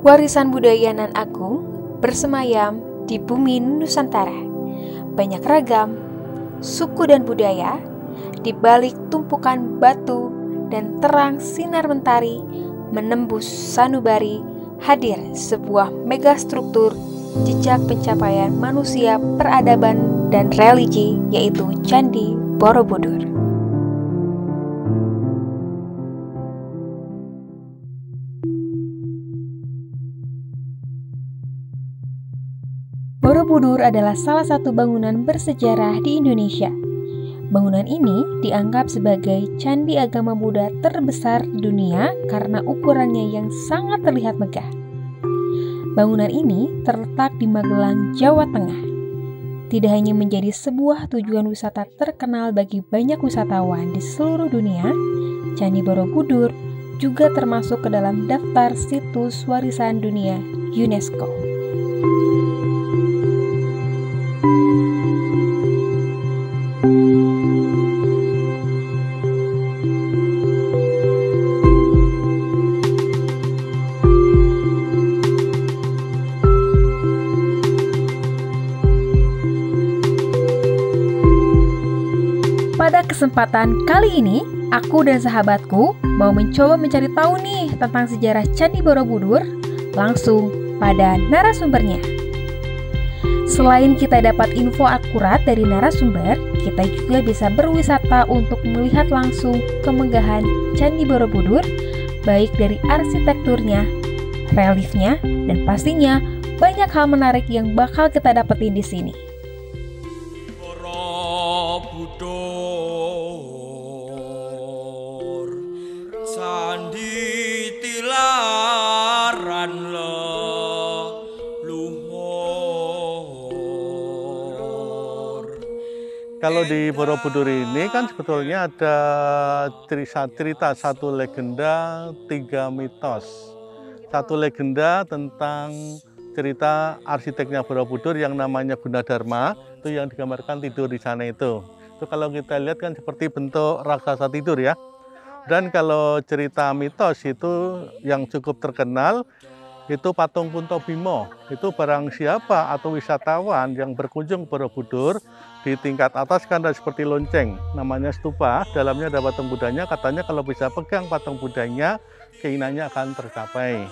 Warisan budaya nan agung bersemayam di bumi Nusantara. Banyak ragam suku dan budaya di balik tumpukan batu dan terang sinar mentari menembus sanubari. Hadir sebuah megastruktur jejak pencapaian manusia, peradaban dan religi, yaitu Candi Borobudur. Borobudur adalah salah satu bangunan bersejarah di Indonesia. Bangunan ini dianggap sebagai candi agama Buddha terbesar di dunia karena ukurannya yang sangat terlihat megah. Bangunan ini terletak di Magelang, Jawa Tengah. Tidak hanya menjadi sebuah tujuan wisata terkenal bagi banyak wisatawan di seluruh dunia, Candi Borobudur juga termasuk ke dalam daftar situs warisan dunia UNESCO. Pada kesempatan kali ini, aku dan sahabatku mau mencoba mencari tahu nih tentang sejarah Candi Borobudur langsung pada narasumbernya. Selain kita dapat info akurat dari narasumber, kita juga bisa berwisata untuk melihat langsung kemegahan Candi Borobudur, baik dari arsitekturnya, reliefnya, dan pastinya banyak hal menarik yang bakal kita dapetin di sini. Kalau di Borobudur ini kan sebetulnya ada cerita, satu legenda, 3 mitos. Satu legenda tentang cerita arsiteknya Borobudur yang namanya Gunadarma, itu yang digambarkan tidur di sana itu. Itu kalau kita lihat kan seperti bentuk raksasa tidur ya. Dan kalau cerita mitos itu yang cukup terkenal, itu patung Punto Bimo. Itu barang siapa atau wisatawan yang berkunjung Borobudur, di tingkat atas kan ada seperti lonceng, namanya stupa, dalamnya ada patung Budanya. Katanya kalau bisa pegang patung Budanya, keinginannya akan tercapai.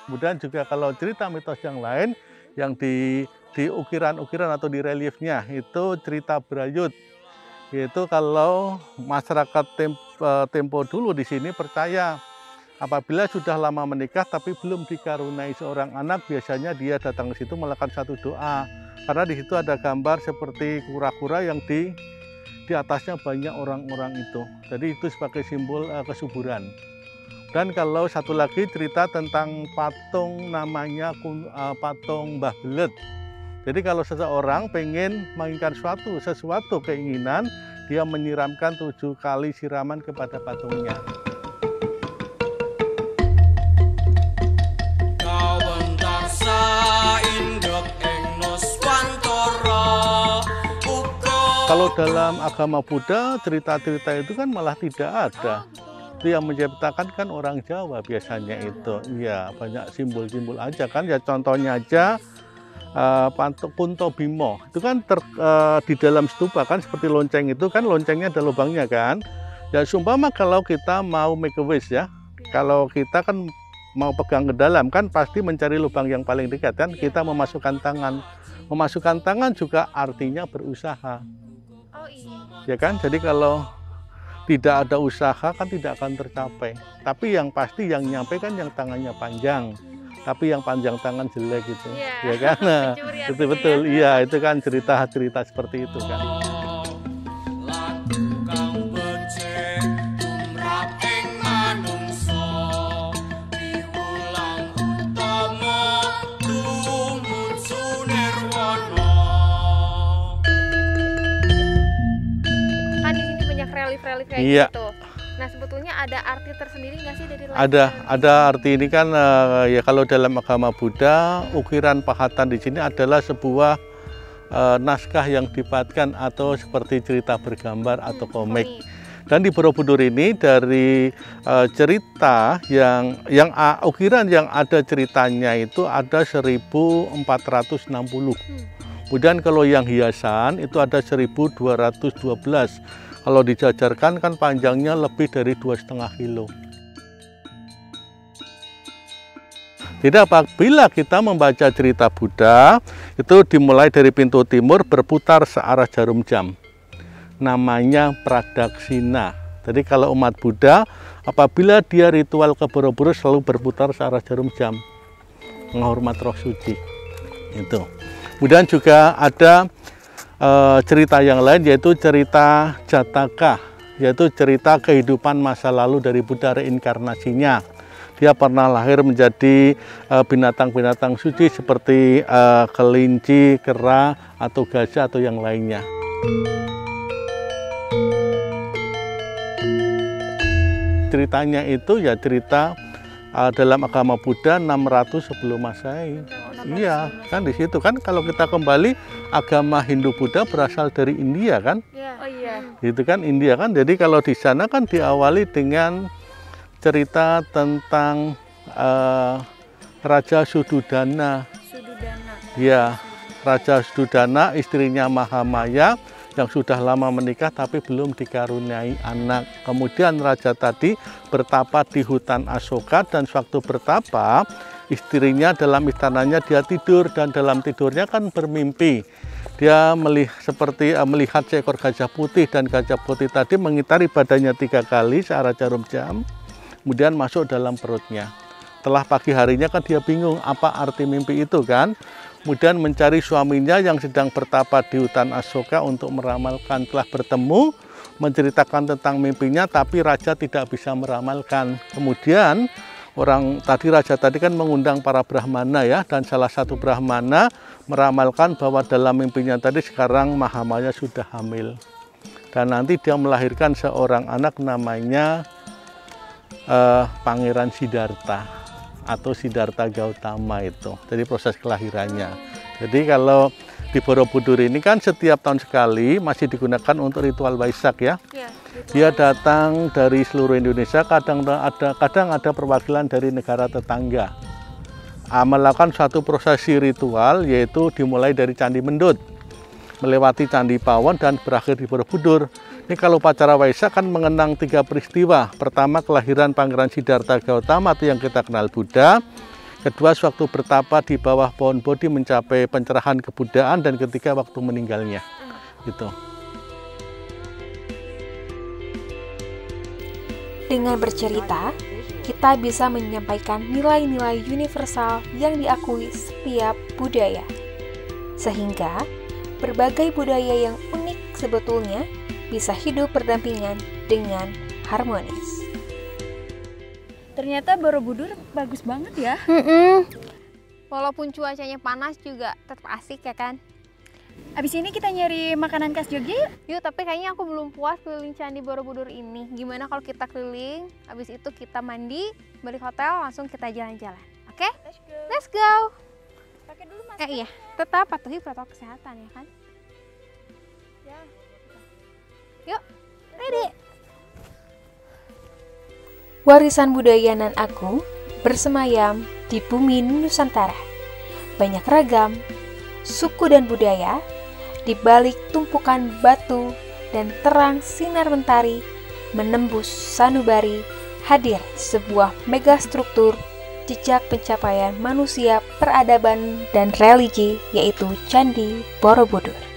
Kemudian juga kalau cerita mitos yang lain, yang di ukiran-ukiran atau di reliefnya, itu cerita Brayut. Yaitu kalau masyarakat tempo dulu di sini percaya apabila sudah lama menikah tapi belum dikaruniai seorang anak, biasanya dia datang ke situ melakukan satu doa. Karena di situ ada gambar seperti kura-kura yang di atasnya banyak orang-orang itu. Jadi itu sebagai simbol kesuburan. Dan kalau satu lagi cerita tentang patung, namanya patung Mbah Belet. Jadi kalau seseorang pengen menginginkan sesuatu keinginan, dia menyiramkan 7 kali siraman kepada patungnya. Kalau dalam agama Buddha, cerita-cerita itu kan malah tidak ada. Itu yang menciptakan kan orang Jawa biasanya itu. Iya, banyak simbol-simbol aja kan. Ya contohnya aja patung Punto Bimo. Itu kan di dalam stupa kan seperti lonceng itu kan, loncengnya ada lubangnya kan. Ya sumpama kalau kita mau make a wish ya. Kalau kita kan mau pegang ke dalam kan pasti mencari lubang yang paling dekat kan. Kita memasukkan tangan. Memasukkan tangan juga artinya berusaha. Oh iya. Ya kan? Jadi kalau tidak ada usaha kan tidak akan tercapai. Tapi yang pasti yang nyampe kan yang tangannya panjang. Tapi yang panjang tangan jelek gitu. Ya kan? Nah, betul-betul. Iya, itu kan cerita-cerita seperti itu kan. Relief kayak gitu. Nah sebetulnya ada arti tersendiri nggak sih dari Ada arti ini kan ya kalau dalam agama Buddha ukiran pahatan di sini adalah sebuah naskah yang dibuatkan atau seperti cerita bergambar atau komik. Dan di Borobudur ini dari cerita yang ukiran yang ada ceritanya itu ada 1460. Kemudian kalau yang hiasan itu ada 1212. Kalau dijajarkan kan panjangnya lebih dari 2,5 kilo. Jadi apabila kita membaca cerita Buddha, itu dimulai dari pintu timur berputar searah jarum jam. Namanya pradaksina. Jadi kalau umat Buddha, apabila dia ritual ke Borobudur selalu berputar searah jarum jam, menghormat roh suci. Itu. Kemudian juga ada cerita yang lain, yaitu cerita Jataka, yaitu cerita kehidupan masa lalu dari Buddha, reinkarnasinya. Dia pernah lahir menjadi binatang-binatang suci seperti kelinci, kera, atau gajah, atau yang lainnya. Ceritanya itu ya cerita dalam agama Buddha 600 sebelum Masehi. Iya, kan di situ kan kalau kita kembali agama Hindu Buddha berasal dari India kan? Oh iya. Itu kan India kan. Jadi kalau di sana kan diawali dengan cerita tentang Raja Sududana. Ya, Raja Sududana istrinya Mahamaya yang sudah lama menikah tapi belum dikaruniai anak. Kemudian raja tadi bertapa di hutan Asoka, dan sewaktu bertapa istrinya dalam istananya dia tidur, dan dalam tidurnya kan bermimpi. Dia melihat seekor gajah putih, dan gajah putih tadi mengitari badannya 3 kali searah jarum jam, kemudian masuk dalam perutnya. Setelah pagi harinya kan dia bingung apa arti mimpi itu kan. Kemudian mencari suaminya yang sedang bertapa di hutan Asoka untuk meramalkan. Telah bertemu, menceritakan tentang mimpinya, tapi raja tidak bisa meramalkan. Kemudian raja tadi kan mengundang para brahmana ya, dan salah satu brahmana meramalkan bahwa dalam mimpinya tadi sekarang Mahamaya sudah hamil. Dan nanti dia melahirkan seorang anak namanya Pangeran Siddhartha atau Siddhartha Gautama itu. Jadi proses kelahirannya. Jadi kalau di Borobudur ini kan setiap tahun sekali masih digunakan untuk ritual Waisak ya. Dia datang dari seluruh Indonesia, kadang ada perwakilan dari negara tetangga. Melakukan suatu prosesi ritual, yaitu dimulai dari Candi Mendut, melewati Candi Pawon dan berakhir di Borobudur. Ini kalau upacara Waisak kan mengenang 3 peristiwa. Pertama, kelahiran Pangeran Siddhartha Gautama itu yang kita kenal Buddha. Kedua, sewaktu bertapa di bawah pohon Bodhi mencapai pencerahan kebudayaan, dan ketiga, waktu meninggalnya. Gitu. Dengan bercerita, kita bisa menyampaikan nilai-nilai universal yang diakui setiap budaya. Sehingga, berbagai budaya yang unik sebetulnya bisa hidup berdampingan dengan harmonis. Ternyata Borobudur bagus banget ya. Walaupun cuacanya panas juga tetap asik ya kan. Abis ini kita nyari makanan khas Jogja yuk. Yuk, tapi kayaknya aku belum puas keliling Candi Borobudur ini. Gimana kalau kita keliling, habis itu kita mandi, balik hotel, langsung kita jalan-jalan. Oke? Let's go. Pakai dulu masker. Iya, tetap patuhi protokol kesehatan ya kan. Ya. Yuk, ready. Warisan budaya Nan Agung bersemayam di bumi Nusantara. Banyak ragam suku dan budaya di balik tumpukan batu dan terang sinar mentari menembus sanubari, hadir sebuah megastruktur jejak pencapaian manusia, peradaban dan religi, yaitu Candi Borobudur.